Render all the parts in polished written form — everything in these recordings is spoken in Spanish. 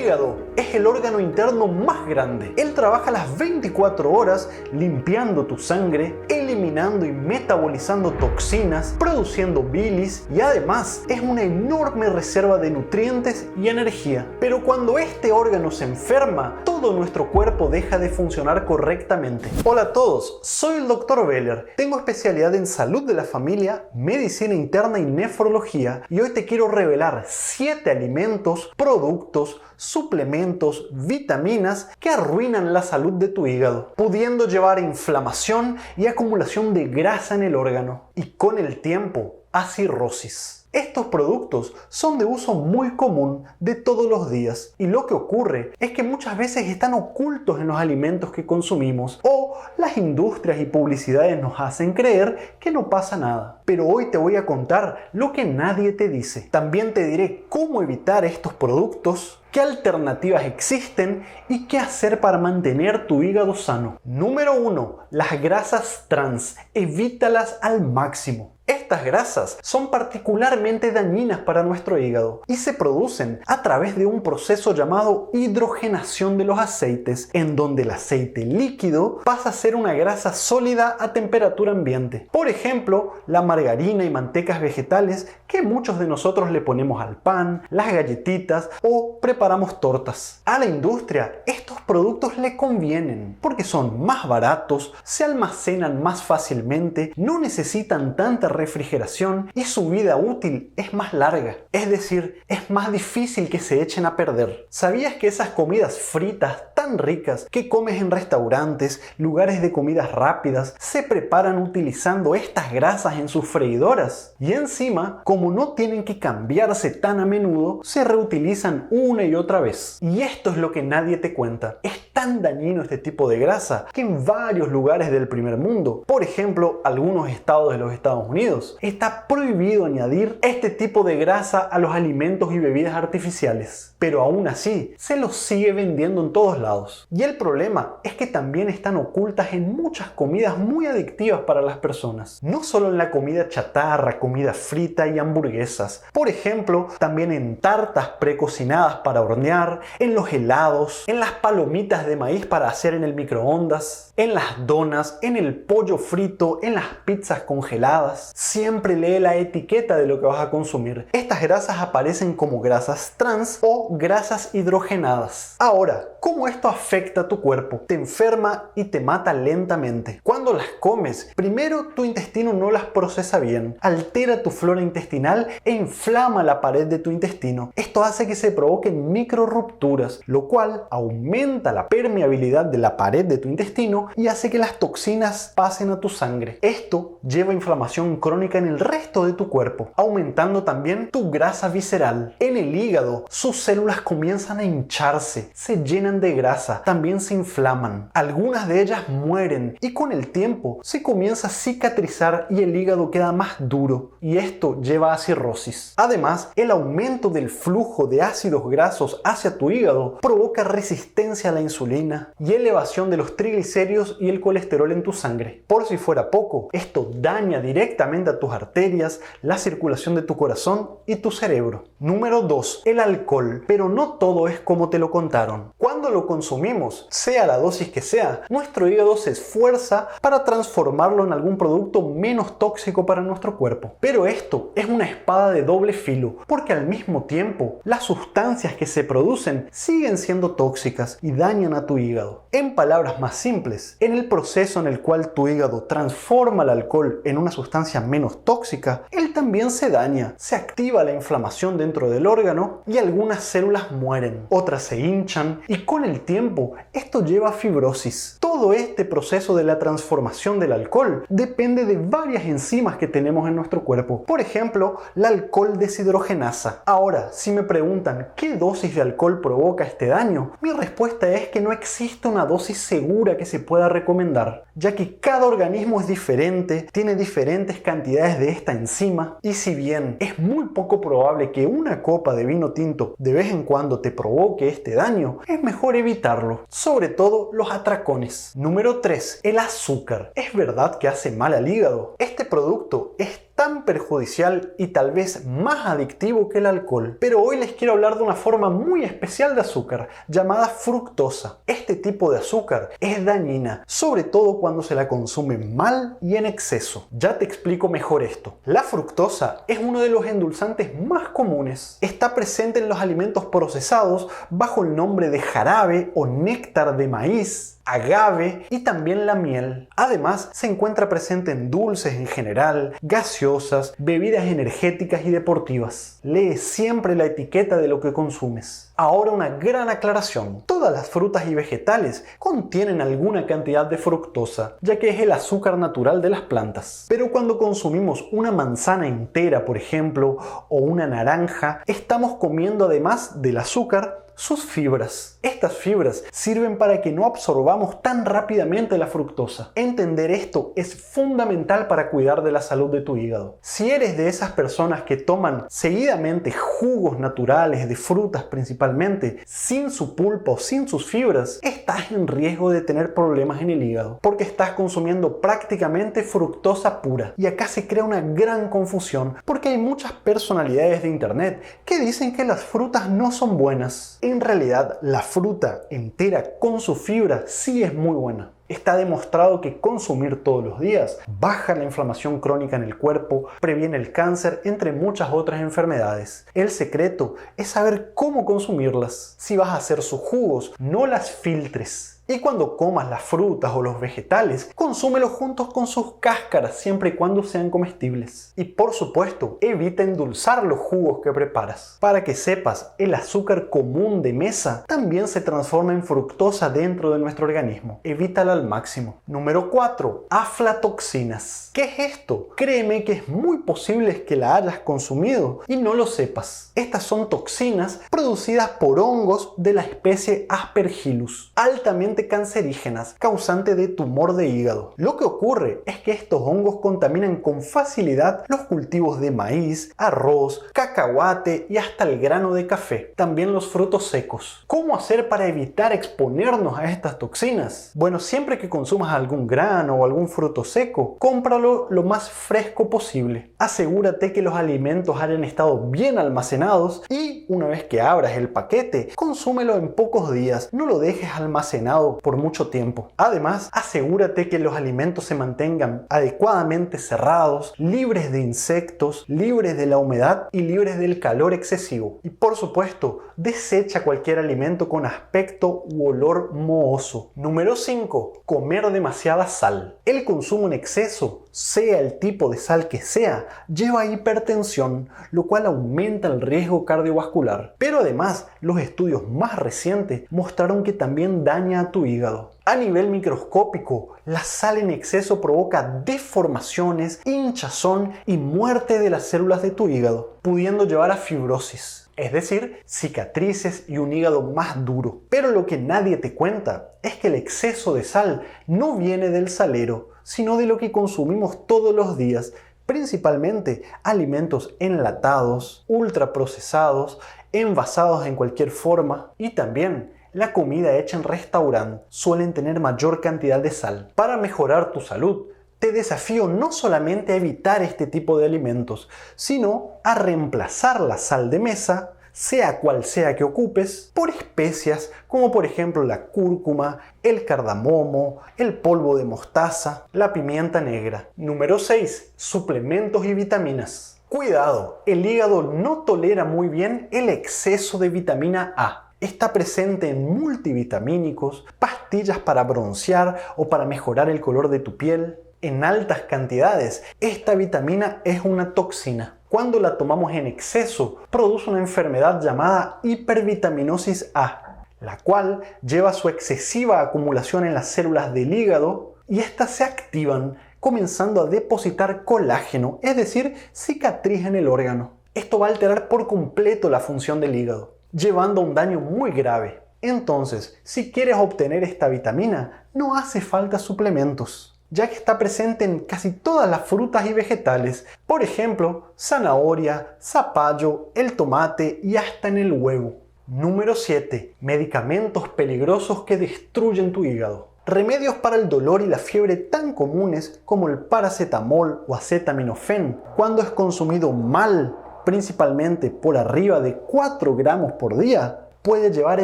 hígado es el órgano interno más grande. Él trabaja las 24 horas limpiando tu sangre, eliminando y metabolizando toxinas, produciendo bilis y además es una enorme reserva de nutrientes y energía. Pero cuando este órgano se enferma, todo nuestro cuerpo deja de funcionar correctamente. Hola a todos, soy el Dr. Beller. Tengo especialidad en salud de la familia, medicina interna y nefrología y hoy te quiero revelar 7 alimentos, productos, suplementos, vitaminas que arruinan la salud de tu hígado, pudiendo llevar a inflamación y acumulación de grasa en el órgano y con el tiempo a cirrosis. Estos productos son de uso muy común de todos los días y lo que ocurre es que muchas veces están ocultos en los alimentos que consumimos o las industrias y publicidades nos hacen creer que no pasa nada. Pero hoy te voy a contar lo que nadie te dice. También te diré cómo evitar estos productos, qué alternativas existen y qué hacer para mantener tu hígado sano. Número 1. Las grasas trans. Evítalas al máximo. Estas grasas son particularmente dañinas para nuestro hígado y se producen a través de un proceso llamado hidrogenación de los aceites, en donde el aceite líquido pasa a ser una grasa sólida a temperatura ambiente. Por ejemplo, la margarina y mantecas vegetales que muchos de nosotros le ponemos al pan, las galletitas o preparamos tortas. A la industria estos productos le convienen porque son más baratos, se almacenan más fácilmente, no necesitan tanta refrigeración y su vida útil es más larga. Es decir, es más difícil que se echen a perder. ¿Sabías que esas comidas fritas tan ricas que comes en restaurantes, lugares de comidas rápidas, se preparan utilizando estas grasas en sus freidoras? Y encima, como no tienen que cambiarse tan a menudo, se reutilizan una y otra vez. Y esto es lo que nadie te cuenta. Es tan dañino este tipo de grasa que en varios lugares del primer mundo, por ejemplo, algunos estados de los Estados Unidos, está prohibido añadir este tipo de grasa a los alimentos y bebidas artificiales. Pero aún así, se los sigue vendiendo en todos lados. Y el problema es que también están ocultas en muchas comidas muy adictivas para las personas. No solo en la comida chatarra, comida frita y hamburguesas. Por ejemplo, también en tartas precocinadas para hornear, en los helados, en las palomitas de maíz para hacer en el microondas, en las donas, en el pollo frito, en las pizzas congeladas. Siempre lee la etiqueta de lo que vas a consumir. Estas grasas aparecen como grasas trans o grasas hidrogenadas. Ahora, ¿cómo esto afecta a tu cuerpo? Te enferma y te mata lentamente. Cuando las comes, primero tu intestino no las procesa bien, altera tu flora intestinal e inflama la pared de tu intestino. Esto hace que se provoquen microrrupturas, lo cual aumenta la permeabilidad de la pared de tu intestino y hace que las toxinas pasen a tu sangre. Esto lleva a inflamación crónica en el resto de tu cuerpo, aumentando también tu grasa visceral. En el hígado, sus células comienzan a hincharse, se llenan de grasa, también se inflaman. Algunas de ellas mueren y con el tiempo se comienza a cicatrizar y el hígado queda más duro y esto lleva a cirrosis. Además, el aumento del flujo de ácidos grasos hacia tu hígado provoca resistencia a la insulina y elevación de los triglicéridos y el colesterol en tu sangre. Por si fuera poco, esto daña directamente a tus arterias, la circulación de tu corazón y tu cerebro. Número 2. El alcohol. Pero no todo es como te lo contaron. Cuando lo consumimos, sea la dosis que sea, nuestro hígado se esfuerza para transformarlo en algún producto menos tóxico para nuestro cuerpo. Pero esto es una espada de doble filo, porque al mismo tiempo, las sustancias que se producen siguen siendo tóxicas y dañan a tu hígado. En palabras más simples, en el proceso en el cual tu hígado transforma el alcohol en una sustancia menos tóxica, él también se daña, se activa la inflamación dentro del órgano y algunas células mueren, otras se hinchan y con el tiempo esto lleva a fibrosis. Todo este proceso de la transformación del alcohol depende de varias enzimas que tenemos en nuestro cuerpo. Por ejemplo, la alcohol deshidrogenasa. Ahora, si me preguntan ¿qué dosis de alcohol provoca este daño? Mi respuesta es que no existe una dosis segura que se pueda recomendar, ya que cada organismo es diferente, tiene diferentes cantidades de esta enzima y si bien es muy poco probable que una copa de vino tinto de vez en cuando te provoque este daño, es mejor evitarlo, sobre todo los atracones. Número 3. El azúcar. ¿Es verdad que hace mal al hígado? Este producto es tan tan perjudicial y tal vez más adictivo que el alcohol. Pero hoy les quiero hablar de una forma muy especial de azúcar, llamada fructosa. Este tipo de azúcar es dañina, sobre todo cuando se la consume mal y en exceso. Ya te explico mejor esto. La fructosa es uno de los endulzantes más comunes. Está presente en los alimentos procesados bajo el nombre de jarabe o néctar de maíz, agave y también la miel. Además, se encuentra presente en dulces en general, gaseosas, bebidas energéticas y deportivas. Lee siempre la etiqueta de lo que consumes. Ahora una gran aclaración. Todas las frutas y vegetales contienen alguna cantidad de fructosa, ya que es el azúcar natural de las plantas. Pero cuando consumimos una manzana entera, por ejemplo, o una naranja, estamos comiendo además del azúcar sus fibras. Estas fibras sirven para que no absorbamos tan rápidamente la fructosa. Entender esto es fundamental para cuidar de la salud de tu hígado. Si eres de esas personas que toman seguidamente jugos naturales de frutas principalmente, sin su pulpa o sin sus fibras, estás en riesgo de tener problemas en el hígado, porque estás consumiendo prácticamente fructosa pura. Y acá se crea una gran confusión, porque hay muchas personalidades de internet que dicen que las frutas no son buenas. En realidad, la fruta entera con su fibra sí es muy buena. Está demostrado que consumir todos los días baja la inflamación crónica en el cuerpo, previene el cáncer, entre muchas otras enfermedades. El secreto es saber cómo consumirlas. Si vas a hacer sus jugos, no las filtres. Y cuando comas las frutas o los vegetales, consúmelos juntos con sus cáscaras, siempre y cuando sean comestibles. Y por supuesto, evita endulzar los jugos que preparas. Para que sepas, el azúcar común de mesa también se transforma en fructosa dentro de nuestro organismo. Evítala al máximo. Número 4. Aflatoxinas. ¿Qué es esto? Créeme que es muy posible que la hayas consumido y no lo sepas. Estas son toxinas producidas por hongos de la especie Aspergillus, altamente cancerígenas, causante de tumor de hígado. Lo que ocurre es que estos hongos contaminan con facilidad los cultivos de maíz, arroz, cacahuate y hasta el grano de café. También los frutos secos. ¿Cómo hacer para evitar exponernos a estas toxinas? Bueno, siempre que consumas algún grano o algún fruto seco, cómpralo lo más fresco posible. Asegúrate que los alimentos hayan estado bien almacenados y una vez que abras el paquete, consúmelo en pocos días. No lo dejes almacenado por mucho tiempo. Además, asegúrate que los alimentos se mantengan adecuadamente cerrados, libres de insectos, libres de la humedad y libres del calor excesivo. Y por supuesto, desecha cualquier alimento con aspecto u olor mohoso. Número 5. Comer demasiada sal. El consumo en exceso, sea el tipo de sal que sea, lleva a hipertensión, lo cual aumenta el riesgo cardiovascular. Pero además, los estudios más recientes mostraron que también daña a tu hígado. A nivel microscópico, la sal en exceso provoca deformaciones, hinchazón y muerte de las células de tu hígado, pudiendo llevar a fibrosis, es decir, cicatrices y un hígado más duro. Pero lo que nadie te cuenta es que el exceso de sal no viene del salero, sino de lo que consumimos todos los días, principalmente alimentos enlatados, ultraprocesados, envasados en cualquier forma y también la comida hecha en restaurante suelen tener mayor cantidad de sal. Para mejorar tu salud, te desafío no solamente a evitar este tipo de alimentos, sino a reemplazar la sal de mesa, sea cual sea que ocupes, por especias como por ejemplo la cúrcuma, el cardamomo, el polvo de mostaza, la pimienta negra. Número 6. Suplementos y vitaminas. Cuidado, el hígado no tolera muy bien el exceso de vitamina A. Está presente en multivitamínicos, pastillas para broncear o para mejorar el color de tu piel. En altas cantidades, esta vitamina es una toxina. Cuando la tomamos en exceso, produce una enfermedad llamada hipervitaminosis A, la cual lleva a su excesiva acumulación en las células del hígado y estas se activan, comenzando a depositar colágeno, es decir, cicatriz en el órgano. Esto va a alterar por completo la función del hígado, llevando a un daño muy grave. Entonces, si quieres obtener esta vitamina, no hace falta suplementos, ya que está presente en casi todas las frutas y vegetales, por ejemplo, zanahoria, zapallo, el tomate y hasta en el huevo. Número 7. Medicamentos peligrosos que destruyen tu hígado. Remedios para el dolor y la fiebre tan comunes como el paracetamol o acetaminofén, cuando es consumido mal, principalmente por arriba de 4 gramos por día, puede llevar a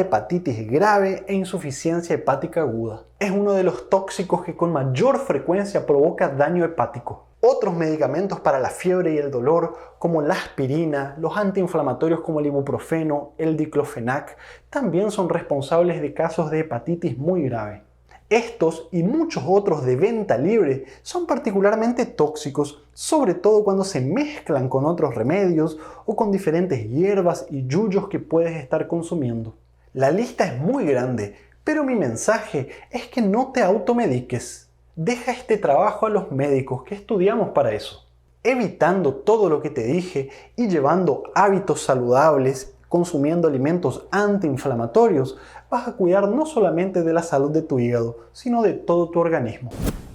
hepatitis grave e insuficiencia hepática aguda. Es uno de los tóxicos que con mayor frecuencia provoca daño hepático. Otros medicamentos para la fiebre y el dolor, como la aspirina, los antiinflamatorios como el ibuprofeno, el diclofenac, también son responsables de casos de hepatitis muy grave. Estos y muchos otros de venta libre son particularmente tóxicos, sobre todo cuando se mezclan con otros remedios o con diferentes hierbas y yuyos que puedes estar consumiendo. La lista es muy grande, pero mi mensaje es que no te automediques. Deja este trabajo a los médicos que estudiamos para eso. Evitando todo lo que te dije y llevando hábitos saludables, consumiendo alimentos antiinflamatorios, vas a cuidar no solamente de la salud de tu hígado, sino de todo tu organismo.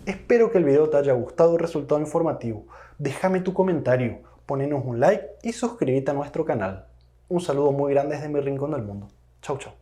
Espero que el video te haya gustado y resultado informativo. Déjame tu comentario, ponenos un like y suscríbete a nuestro canal. Un saludo muy grande desde mi rincón del mundo. Chau, chau.